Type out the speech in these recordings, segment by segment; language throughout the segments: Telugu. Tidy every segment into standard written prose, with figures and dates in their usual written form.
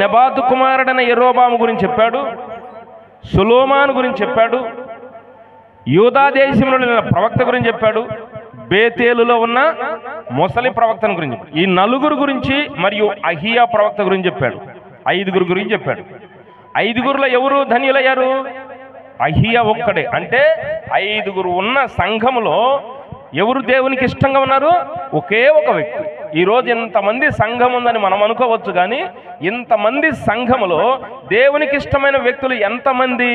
నెబాతు కుమారుడైన యెరోబాము గురించి చెప్పాడు, సొలొమోను గురించి చెప్పాడు, యూదా దేశంలో ఉన్న ప్రవక్త గురించి చెప్పాడు, బేతేలులో ఉన్న ముసలి ప్రవక్తను గురించి, ఈ నలుగురు గురించి మరియు అహియా ప్రవక్త గురించి చెప్పాడు. ఐదుగురు గురించి చెప్పాడు. ఐదుగురులో ఎవరు ధన్యులయ్యారు? అహియా ఒక్కడే. అంటే ఐదుగురు ఉన్న సంఘములో ఎవరు దేవునికి ఇష్టంగా ఉన్నారు? ఒకే ఒక వ్యక్తి. ఈరోజు ఇంతమంది సంఘం ఉందని మనం అనుకోవచ్చు, కానీ ఇంతమంది సంఘములో దేవునికి ఇష్టమైన వ్యక్తులు ఎంతమంది?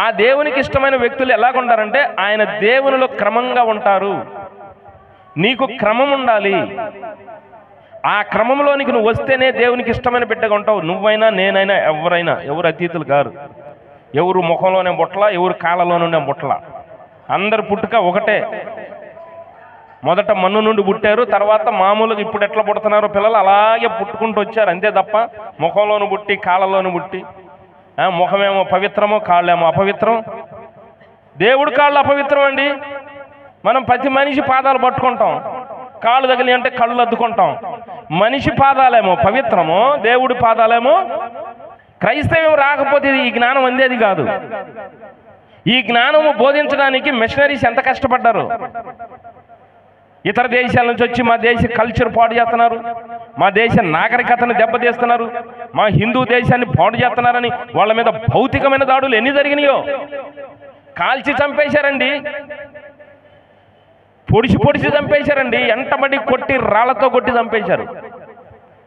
ఆ దేవునికి ఇష్టమైన వ్యక్తులు ఎలాగుంటారంటే ఆయన దేవునిలో క్రమంగా ఉంటారు. నీకు క్రమం ఉండాలి. ఆ క్రమంలోనికి నువ్వు వస్తేనే దేవునికి ఇష్టమైన బిడ్డగా ఉంటావు. నువ్వైనా నేనైనా ఎవరైనా, ఎవరు అతీతులు కారు. ఎవరు ముఖంలోనే బుట్టల, ఎవరు కాళ్ళలోనే బుట్టల. అందరు పుట్టుక ఒకటే. మొదట మన్ను నుండి పుట్టారు, తర్వాత మామూలుగా ఇప్పుడు ఎట్లా పుడుతున్నారో పిల్లలు అలాగే పుట్టుకుంటూ వచ్చారు. అంతే తప్ప ముఖంలోను పుట్టి కాళ్ళలోను పుట్టి, ముఖమేమో పవిత్రమో కాళ్ళేమో అపవిత్రం. దేవుడి కాళ్ళు అపవిత్రం అండి. మనం ప్రతి మనిషి పాదాలు పట్టుకుంటాం, కాళ్ళు తగిలి అంటే కళ్ళు అద్దుకుంటాం. మనిషి పాదాలేమో పవిత్రమో, దేవుడి పాదాలేమో. క్రైస్తవ్యం రాకపోతే ఈ జ్ఞానం అందేది కాదు. ఈ జ్ఞానము బోధించడానికి మిషనరీస్ ఎంత కష్టపడ్డారు. ఇతర దేశాల నుంచి వచ్చి మా దేశ కల్చర్ పాడు చేస్తున్నారు, మా దేశ నాగరికతను దెబ్బతీస్తున్నారు, మా హిందూ దేశాన్ని పాడు చేస్తున్నారని వాళ్ళ మీద భౌతికమైన దాడులు ఎన్ని జరిగినాయో. కాల్చి చంపేశారండి, పొడిచి పొడిచి చంపేశారండి, ఎంటబడి కొట్టి రాళ్లతో కొట్టి చంపేశారు.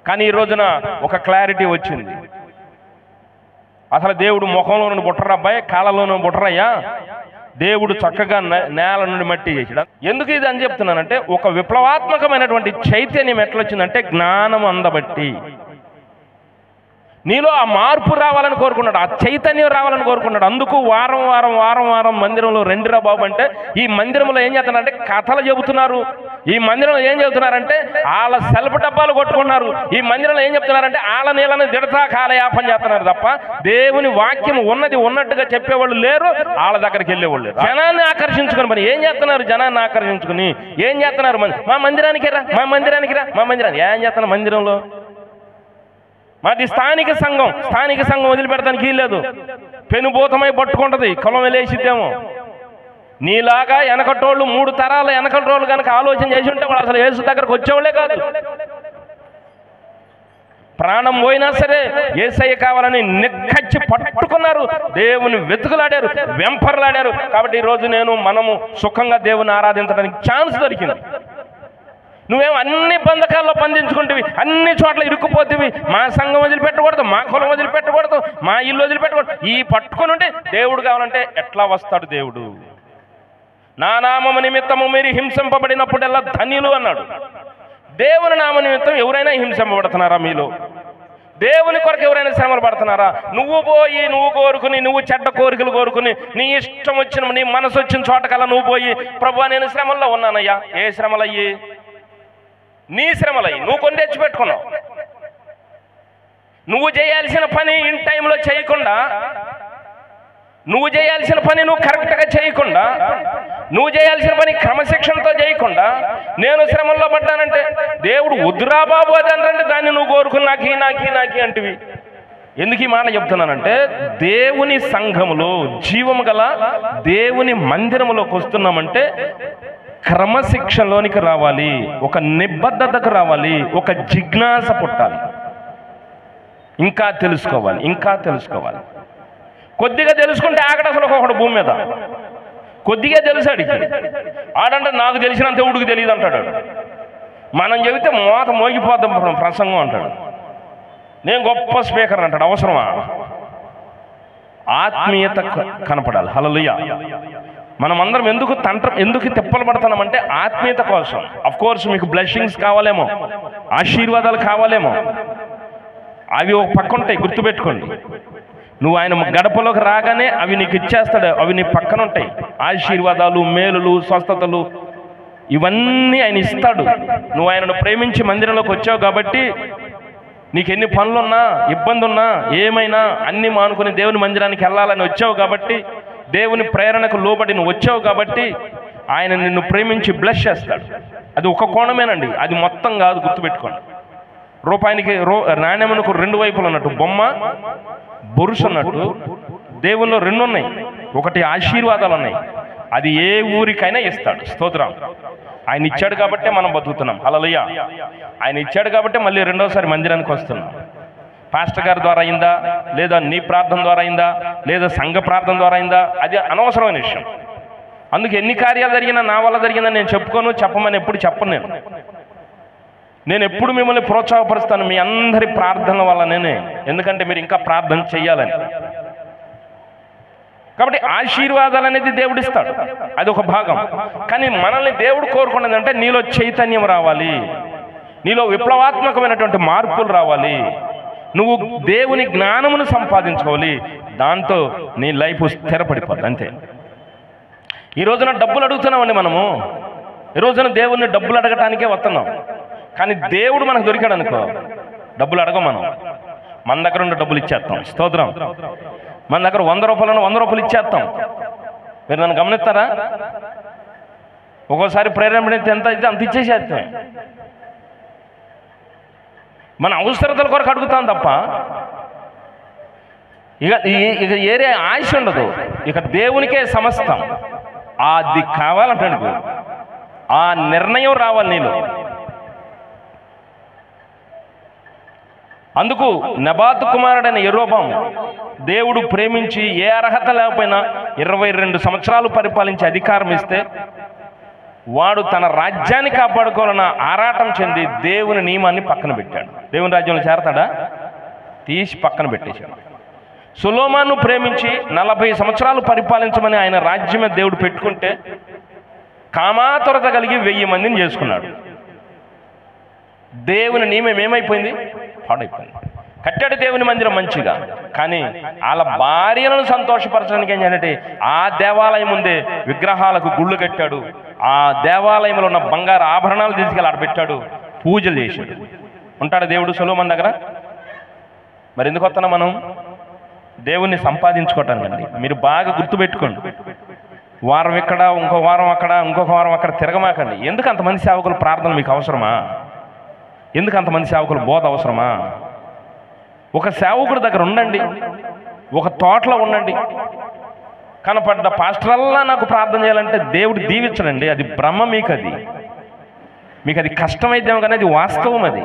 కానీ ఈ రోజున ఒక క్లారిటీ వచ్చింది. అసలు దేవుడు ముఖంలోనూ బుట్టరా అబ్బాయి, కాళ్ళలోనూ బుట్టరయ్యా. దేవుడు చక్కగా నేల నుండి మట్టి చేసాడు. ఎందుకు ఇది అని చెప్తున్నానంటే, ఒక విప్లవాత్మకమైనటువంటి చైతన్యం ఎట్లొచ్చిందంటే జ్ఞానం అందబట్టి. నీలో ఆ మార్పు రావాలని కోరుకున్నాడు, ఆ చైతన్యం రావాలని కోరుకున్నాడు. అందుకు వారం వారం వారం వారం మందిరంలో రెండురా బాబు అంటే, ఈ మందిరంలో ఏం చేస్తున్నారంటే కథలు చెబుతున్నారు. ఈ మందిరంలో ఏం చెబుతున్నారంటే వాళ్ళ సెల్ఫ్ డబ్బాలు కొట్టుకున్నారు. ఈ మందిరంలో ఏం చెప్తున్నారంటే వాళ్ళ నీళ్ళని దిడతా కాలయాపన చేస్తున్నారు తప్ప దేవుని వాక్యం ఉన్నది ఉన్నట్టుగా చెప్పేవాళ్ళు లేరు, వాళ్ళ దగ్గరికి వెళ్ళేవాళ్ళు లేరు. జనాన్ని ఆకర్షించుకుని మరి ఏం చేస్తున్నారు? జనాన్ని ఆకర్షించుకుని ఏం చేస్తున్నారు? మా మందిరానికి రా, మా మందిరానికి రా, మా మందిరానికి ఏం చేస్తున్నారు? మందిరంలో మాది స్థానిక సంఘం, స్థానిక సంఘం వదిలిపెడతానికి వీల్లేదు. పెనుభూతమై పట్టుకుంటుంది, కులం వెళ్ళేసిద్దేమో. నీలాగా వెనకటోళ్ళు 3 తరాల వెనకటోళ్ళు కనుక ఆలోచన చేసి ఉంటే వాళ్ళు అసలు యేసు దగ్గరకు వచ్చేవాళ్ళే కాదు. ప్రాణం పోయినా సరే యేసయ్య కావాలని నిక్కచ్చి పట్టుకున్నారు, దేవుని వెతుకులాడారు, వెంపర్లాడారు. కాబట్టి ఈరోజు మనము సుఖంగా దేవుని ఆరాధించడానికి ఛాన్స్ దొరికింది. నువ్వేమో అన్ని బంధకాల్లో బంధించుకుంటేవి, అన్ని చోట్ల ఇరుక్కుపోతేవి. మా సంఘం వదిలిపెట్టకూడదు, మా కులం వదిలిపెట్టకూడదు, మా ఇల్లు వదిలిపెట్టకూడదు. ఈ పట్టుకుని ఉంటే దేవుడు కావాలంటే ఎట్లా వస్తాడు దేవుడు? నా నామము నిమిత్తము మీరు హింసింపబడినప్పుడల్లా ధన్యులు అన్నాడు. దేవుని నామ నిమిత్తం ఎవరైనా హింసింపబడుతున్నారా? మీలో దేవుని కొరకు ఎవరైనా శ్రమలు పడుతున్నారా? నువ్వు పోయి నువ్వు కోరుకుని, నువ్వు చెడ్డ కోరికలు కోరుకుని, నీ ఇష్టం వచ్చిన, నీ మనసు వచ్చిన చోటకల్లా నువ్వు పోయి ప్రభువా నేను శ్రమల్లో ఉన్నానయ్యా. ఏ శ్రమలయ్యి? నీ శ్రమలయ్యి, నువ్వు కొని తెచ్చిపెట్టుకున్నావు. నువ్వు చేయాల్సిన పని ఇన్ టైంలో చేయకుండా, నువ్వు చేయాల్సిన పని నువ్వు కరెక్ట్గా చేయకుండా, నువ్వు చేయాల్సిన పని క్రమశిక్షణతో చేయకుండా నేను శ్రమంలో పడ్డానంటే దేవుడు వద్దురా బాబు అది అంటే దాన్ని నువ్వు కోరుకుని నాకి నాకి నాకి అంటివి. ఎందుకు ఈ మాట చెప్తున్నానంటే, దేవుని సంఘములో జీవము గల దేవుని మందిరములోకి వస్తున్నామంటే క్రమశిక్షణలోనికి రావాలి, ఒక నిబద్ధతకు రావాలి, ఒక జిజ్ఞాస పుట్టాలి, ఇంకా తెలుసుకోవాలి, ఇంకా తెలుసుకోవాలి. కొద్దిగా తెలుసుకుంటే ఆగడు అసలు ఒకడు భూమి మీద. కొద్దిగా తెలుసాడు ఆడంటే నాకు తెలిసినంత ఎవడికి తెలియదు అంటాడు. మనం చెబితే మోత మోగిపోతాం ప్రసంగం అంటాడు. నేను గొప్ప స్పీకర్ అంటాడు. అవసరమా? ఆత్మీయత కనపడాలి. హల్లెలూయా. మనం అందరం ఎందుకు తిప్పలు పడుతున్నామంటే ఆత్మీయత కోసం. అఫ్ కోర్స్ మీకు బ్లెస్సింగ్స్ కావాలేమో, ఆశీర్వాదాలు కావాలేమో, అవి ఒక పక్క ఉంటాయి, గుర్తుపెట్టుకోండి. నువ్వు ఆయన గడపలోకి రాగానే అవి నీకు ఇచ్చేస్తాడు, అవి నీ పక్కన ఉంటాయి. ఆశీర్వాదాలు, మేలులు, స్వస్థతలు ఇవన్నీ ఆయన ఇస్తాడు. నువ్వు ఆయనను ప్రేమించి మందిరంలోకి వచ్చావు కాబట్టి నీకు ఎన్ని పనులున్నా, ఇబ్బంది ఉన్నా, ఏమైనా అన్ని మానుకుని దేవుని మందిరానికి వెళ్ళాలని వచ్చావు కాబట్టి, దేవుని ప్రేరణకు లోబడి నువ్వు వచ్చావు కాబట్టి ఆయన నిన్ను ప్రేమించి బ్లెస్ చేస్తాడు. అది ఒక కోణమేనండి, అది మొత్తం కాదు, గుర్తుపెట్టుకోండి. రూపాయికి నాణ్యమునకు రెండు వైపులు ఉన్నట్టు బొమ్మ బొరుసు అన్నట్టు దేవుల్లో రెండు ఉన్నాయి. ఒకటి ఆశీర్వాదాలు ఉన్నాయి, అది ఏ ఊరికైనా ఇస్తాడు. స్తోత్రం. ఆయన ఇచ్చాడు కాబట్టే మనం బతుకుతున్నాం. హల్లెలూయా. ఆయన ఇచ్చాడు కాబట్టే మళ్ళీ రెండోసారి మందిరానికి వస్తున్నాం. పాస్టర్ గారి ద్వారా అయిందా, లేదా నీ ప్రార్థన ద్వారా అయిందా, లేదా సంఘ ప్రార్థన ద్వారా అయిందా, అది అనవసరమైన విషయం. అందుకు ఎన్ని కార్యాలు జరిగినా నా వల్ల జరిగిందని నేను చెప్పుకోను, చెప్పమని ఎప్పుడు చెప్పను. నేను ఎప్పుడు మిమ్మల్ని ప్రోత్సాహపరుస్తాను మీ అందరి ప్రార్థనల వల్లనే, ఎందుకంటే మీరు ఇంకా ప్రార్థన చెయ్యాలని. కాబట్టి ఆశీర్వాదాలు అనేది దేవుడు ఇస్తాడు, అది ఒక భాగం. కానీ మనల్ని దేవుడు కోరుకున్నది అంటే నీలో చైతన్యం రావాలి, నీలో విప్లవాత్మకమైనటువంటి మార్పులు రావాలి, నువ్వు దేవుని జ్ఞానమును సంపాదించుకోవాలి, దాంతో నీ లైఫ్ స్థిరపడిపోద్ది అంతే. ఈ రోజున డబ్బులు అడుగుతున్నామండి మనము, ఈ రోజున దేవుణ్ణి డబ్బులు అడగటానికే వస్తున్నాం. కానీ దేవుడు మనకు దొరికాడు అనుకో, డబ్బులు అడగం మనం, మన దగ్గర ఉండే డబ్బులు ఇచ్చేస్తాం. స్తోత్రం. మన దగ్గర 100 రూపాయలను 100 రూపాయలు ఇచ్చేస్తాం. మీరు నన్ను గమనిస్తారా? ఒక్కోసారి ప్రేరేపణ ఎంత అయితే అంత ఇచ్చేసేస్తాం. మన అవసరతల కొరకు అడుగుతాం తప్ప ఇక ఏరే ఆశ ఉండదు. ఇక దేవునికే సమస్తం. అది కావాలంటాడు, ఆ నిర్ణయం రావాలి నీలో. అందుకు నెబాతు కుమారుడైన యెరోబాము దేవుడు ప్రేమించి ఏ అర్హత లేకపోయినా 22 సంవత్సరాలు పరిపాలించి అధికారం ఇస్తే వాడు తన రాజ్యాన్ని కాపాడుకోవాలన్న ఆరాటం చెంది దేవుని నియమాన్ని పక్కన పెట్టాడు. దేవుని రాజ్యంలో చేరతాడా? తీసి పక్కన పెట్టేశాడు. సొలొమోను ప్రేమించి 40 సంవత్సరాలు పరిపాలించమని ఆయన రాజ్యమే దేవుడు పెట్టుకుంటే కామాతురత కలిగి 1000 మందిని చేసుకున్నాడు. దేవుని నియమం ఏమైపోయింది? పాడైపోయింది. కట్టాడు దేవుని మందిరం మంచిగా, కానీ వాళ్ళ భార్యలను సంతోషపరచడానికి ఏం చేయాలంటే ఆ దేవాలయం ముందే విగ్రహాలకు గుళ్ళు కట్టాడు, ఆ దేవాలయంలో ఉన్న బంగారు ఆభరణాలు తీసుకెళ్ళి ఆడబెట్టాడు, పూజలు చేశాడు. ఉంటాడు దేవుడు సొలొమోను దగ్గర? మరి ఎందుకు వస్తున్నాం మనం? దేవుణ్ణి సంపాదించుకోవటానికండి. మీరు బాగా గుర్తుపెట్టుకోండి. వారం ఇక్కడ, ఇంకో వారం అక్కడ, ఇంకొక వారం అక్కడ తిరగమాకండి. ఎందుకు అంతమంది సేవకులు ప్రార్థన మీకు అవసరమా? ఎందుకు అంతమంది సేవకులు బోధ అవసరమా? ఒక సేవకుడి దగ్గర ఉండండి, ఒక తోటలో ఉండండి. కనపడ్డ పాస్టరల్లా నాకు ప్రార్థన చేయాలంటే దేవుడు దీవించడండి, అది భ్రమ. మీకు అది కష్టమైతేమో కానీ అది వాస్తవం. అది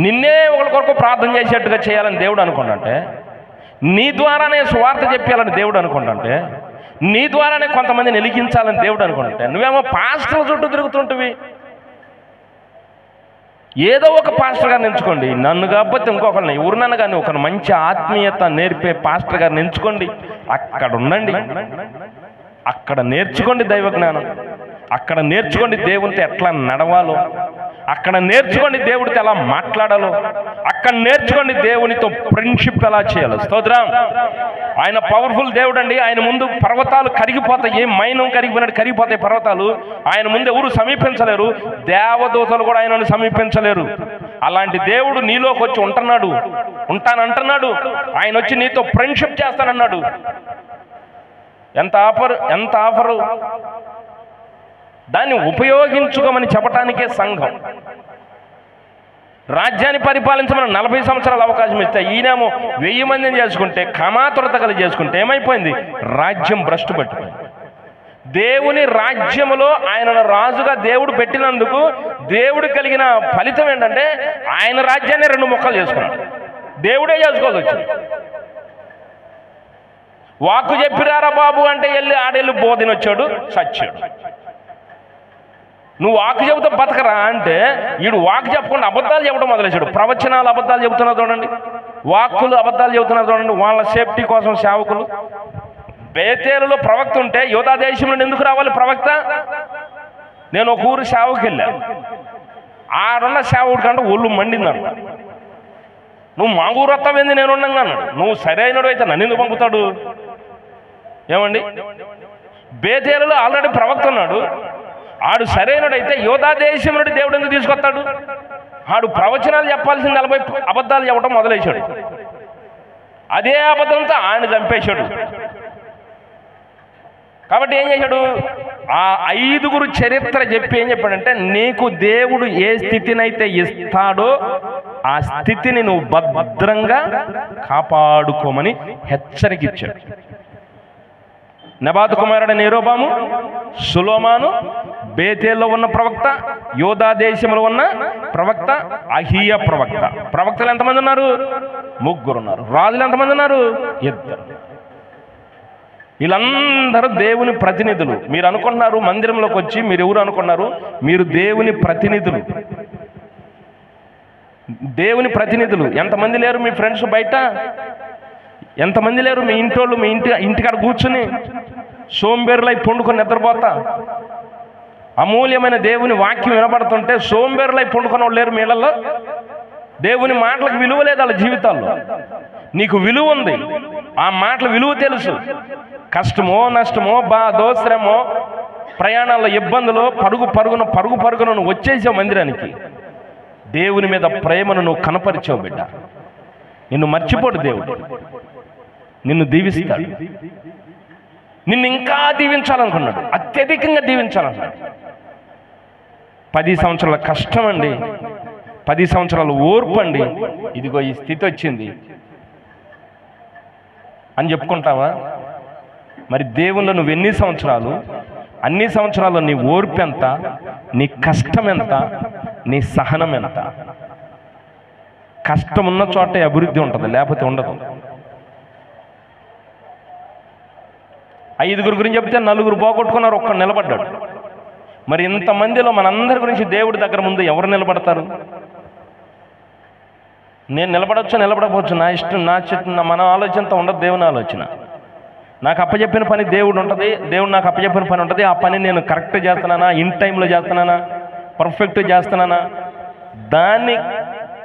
నిన్నే ఒకరి కొరకు ప్రార్థన చేసేట్టుగా చేయాలని దేవుడు అనుకుంటుంటే, నీ ద్వారానే సువార్త చెప్పాలని దేవుడు అనుకుంటుంటే, నీ ద్వారానే కొంతమందిని వెలిగించాలని దేవుడు అనుకుంటుంటే, నువ్వేమో పాస్టర్ల చుట్టూ తిరుగుతుంటివి. ఏదో ఒక పాస్టర్ గారిని ఎంచుకోండి, నన్ను కాకపోతే ఇంకొకరిని, ఎవరినన్నా కానీ ఒక మంచి ఆత్మీయత నేర్పే పాస్టర్ గారిని ఎంచుకోండి. అక్కడ ఉండండి, అక్కడ నేర్చుకోండి దైవ జ్ఞానం, అక్కడ నేర్చుకోండి దేవునితో ఎట్లా నడవాలో, అక్కడ నేర్చుకోండి దేవుడితో ఎలా మాట్లాడాలో, అక్కడ నేర్చుకోండి దేవునితో ఫ్రెండ్షిప్ ఎలా చేయాలో. స్తోత్రం. ఆయన పవర్ఫుల్ దేవుడు అండి. ఆయన ముందు పర్వతాలు కరిగిపోతాయి, ఏ మైనం కరిగిపోయినట్టు కరిగిపోతాయి పర్వతాలు. ఆయన ముందు ఎవరు సమీపించలేరు, దేవదూతలు కూడా ఆయనను సమీపించలేరు. అలాంటి దేవుడు నీలోకి వచ్చి ఉంటానంటున్నాడు. ఆయన వచ్చి నీతో ఫ్రెండ్షిప్ చేస్తానన్నాడు. ఎంత ఆఫరు! దాన్ని ఉపయోగించుకోమని చెప్పటానికే సంఘం. రాజ్యాన్ని పరిపాలించమని 40 సంవత్సరాలు అవకాశం ఇస్తే ఈయనేమో 1000 మందిని చేసుకుంటే, కామాతురత కలిగి చేసుకుంటే ఏమైపోయింది? రాజ్యం భ్రష్టు పట్టిపోయింది. దేవుని రాజ్యములో ఆయనను రాజుగా దేవుడు పెట్టినందుకు దేవుడు కలిగిన ఫలితం ఏంటంటే ఆయన రాజ్యాన్ని 2 ముక్కలు చేసుకున్నాడు. దేవుడే చేసుకోవాల్సి వచ్చింది. వాక్కు చెప్పిరారా బాబు అంటే ఆడెళ్ళి బోధినొచ్చాడు, సచ్చాడు. నువ్వు వాక్కు చెబుతా బతకరా అంటే వీడు వాక్కు చెప్పకుండా అబద్ధాలు చెప్పడం మొదలేశాడు. ప్రవచనాలు అబద్ధాలు చెబుతున్నారు చూడండి, వాక్కులు అబద్ధాలు చెబుతున్నారు చూడండి. వాళ్ళ సేఫ్టీ కోసం సేవకులు. బేతేలులో ప్రవక్త ఉంటే యూదా దేశం నుండి ఎందుకు రావాలి ప్రవక్త? నేను ఒక ఊరు సేవకు వెళ్ళా, ఆడున్న సేవకుడి కంటే ఒళ్ళు మండిందన్నాడు. నువ్వు మా ఊరు వస్తావేంది నేను ఉండగా అన్నాడు. నువ్వు సరైనడు అయితే నన్ను ఎందుకు పంపుతాడు? ఏమండి, బేతేలులో ఆల్రెడీ ప్రవక్త ఉన్నాడు, ఆడు సరైనడైతే యూదా దేశం నుండి దేవుడు ఎందుకు తీసుకొస్తాడు? ఆడు ప్రవచనాలు చెప్పాల్సింది 40 అబద్ధాలు చెప్పడం మొదలేశాడు. అదే అబద్ధంతో ఆయన చంపేశాడు. కాబట్టి ఏం చేశాడు? ఆ 5గురు చరిత్ర చెప్పి ఏం చెప్పాడంటే, నీకు దేవుడు ఏ స్థితినైతే ఇస్తాడో ఆ స్థితిని నువ్వు భద్రంగా కాపాడుకోమని హెచ్చరిక ఇచ్చాడు. నెబాతు కుమారుడైన యెరోబాము, సొలొమోను, బేతేల్లో ఉన్న ప్రవక్త, యోధా దేశంలో ఉన్న ప్రవక్త, అహీయ ప్రవక్త. ప్రవక్తలు ఎంతమంది ఉన్నారు? 3 ఉన్నారు. రాజులు ఎంతమంది ఉన్నారు? 2. వీళ్ళందరూ దేవుని ప్రతినిధులు. మీరు అనుకుంటున్నారు మందిరంలోకి వచ్చి మీరు ఎవరు అనుకున్నారు? మీరు దేవుని ప్రతినిధులు. దేవుని ప్రతినిధులు. ఎంతమంది లేరు మీ ఫ్రెండ్స్ బయట? ఎంతమంది లేరు మీ ఇంటోళ్ళు మీ ఇంటికాడ కూర్చుని సోంబేరులై పండుకొని నిద్రపోతా? అమూల్యమైన దేవుని వాక్యం వినబడుతుంటే సోంబేరులై పండుకొని వాళ్ళు లేరు మీ ఇళ్లలో? దేవుని మాటలకు విలువ లేదు వాళ్ళ జీవితాల్లో. నీకు విలువ ఉంది, ఆ మాటల విలువ తెలుసు. కష్టమో నష్టమో బాధో శ్రమో ప్రయాణాల్లో ఇబ్బందులు పరుగు పరుగున నువ్వు వచ్చేసావు మందిరానికి. దేవుని మీద ప్రేమను నువ్వు కనపరిచావు బిడ్డ. నిన్ను మర్చిపోడు దేవుడు, నిన్ను దీవిస్తాడు. నిన్ను ఇంకా దీవించాలనుకున్నాడు, అత్యధికంగా దీవించాలనుకున్నాడు. 10 సంవత్సరాల కష్టం అండి, 10 సంవత్సరాల ఓర్పు అండి, ఇదిగో ఈ స్థితి వచ్చింది అని చెప్పుకుంటావా? మరి దేవుళ్ళు నువ్వు ఎన్ని సంవత్సరాలు, అన్ని సంవత్సరాలు నీ ఓర్పు ఎంత, నీ కష్టం ఎంత, నీ సహనం ఎంత? కష్టం ఉన్న చోటే అభివృద్ధి ఉంటుంది, లేకపోతే ఉండదు. 5గురు గురించి చెప్తే 4 పోగొట్టుకున్నారు, ఒక్కడు నిలబడ్డాడు. మరి ఇంతమందిలో మనందరి గురించి దేవుడి దగ్గర ముందు ఎవరు నిలబడతారు? నేను నిలబడవచ్చు, నిలబడకపోవచ్చు, నా ఇష్టం, నా చెట్టు, మన ఆలోచనతో ఉండదు దేవుని ఆలోచన. నాకు అప్పచెప్పిన పని దేవుడు ఉంటుంది, దేవుడు నాకు అప్పచెప్పిన పని ఉంటుంది. ఆ పని నేను కరెక్ట్ చేస్తున్నానా, ఇన్ టైంలో చేస్తున్నానా, పర్ఫెక్ట్ చేస్తున్నానా, దాన్ని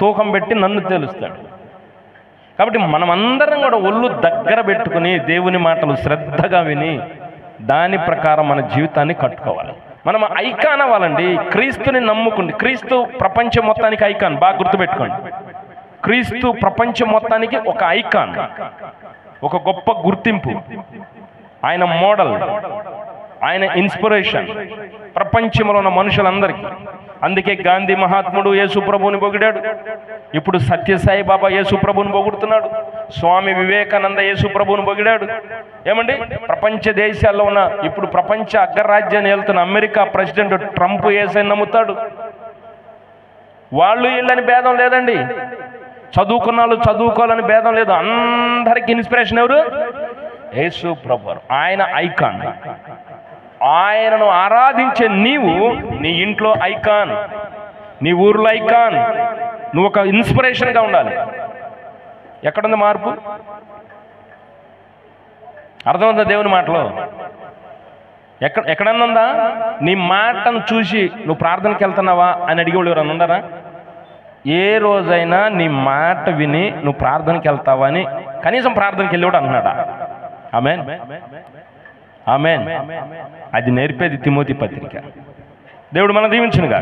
తూకం పెట్టి నన్ను తెలుస్తాడు. కాబట్టి మనమందరం కూడా ఒళ్ళు దగ్గర పెట్టుకుని దేవుని మాటలు శ్రద్ధగా విని దాని ప్రకారం మన జీవితాన్ని కట్టుకోవాలి. మనం ఐకాన్ అవ్వాలండి. క్రీస్తుని నమ్ముకుండి. క్రీస్తు ప్రపంచం మొత్తానికి ఐకాన్. బాగా గుర్తుపెట్టుకోండి, క్రీస్తు ప్రపంచం మొత్తానికి ఒక ఐకాన్, ఒక గొప్ప గుర్తింపు. ఆయన మోడల్, ఆయన ఇన్స్పిరేషన్ ప్రపంచంలో ఉన్న మనుషులందరికీ. అందుకే గాంధీ మహాత్ముడు యేసు ప్రభువుని పొగిడాడు. ఇప్పుడు సత్యసాయి బాబా యేసు ప్రభువుని పొగుడుతున్నాడు. స్వామి వివేకానంద యేసు ప్రభువుని పొగిడాడు. ఏమండి, ప్రపంచ దేశాల్లో ఉన్న ఇప్పుడు ప్రపంచ అగ్రరాజ్యాన్ని వెళ్తున్న అమెరికా ప్రెసిడెంట్ ట్రంప్ యేసుని నమ్ముతాడు. వాళ్ళు వీళ్ళని భేదం లేదండి, చదువుకున్న వాళ్ళు చదువుకోవాలని భేదం లేదు. అందరికి ఇన్స్పిరేషన్ ఎవరు? యేసు ప్రభువు. ఆయన ఐకాన్. ఆయనను ఆరాధించే నీవు నీ ఇంట్లో ఐకాన్, నీ ఊర్లో ఐకాన్. నువ్వు ఒక ఇన్స్పిరేషన్గా ఉండాలి. ఎక్కడుంది మార్పు? అర్థమవుతుందా దేవుని మాటలో? ఎక్కడన్నా నీ మాటను చూసి నువ్వు ప్రార్థనకి వెళ్తున్నావా అని అడిగేవాళ్ళు ఎవరన్నా ఉన్నారా? ఏ రోజైనా నీ మాట విని నువ్వు ప్రార్థనకి వెళ్తావా అని కనీసం ప్రార్థనకి వెళ్ళేవాడు అన్నాడా? ఆమేన్, ఆమేన్. అది నేర్పేది తిమోతి పత్రిక. దేవుడు మనం దీవించునుగా.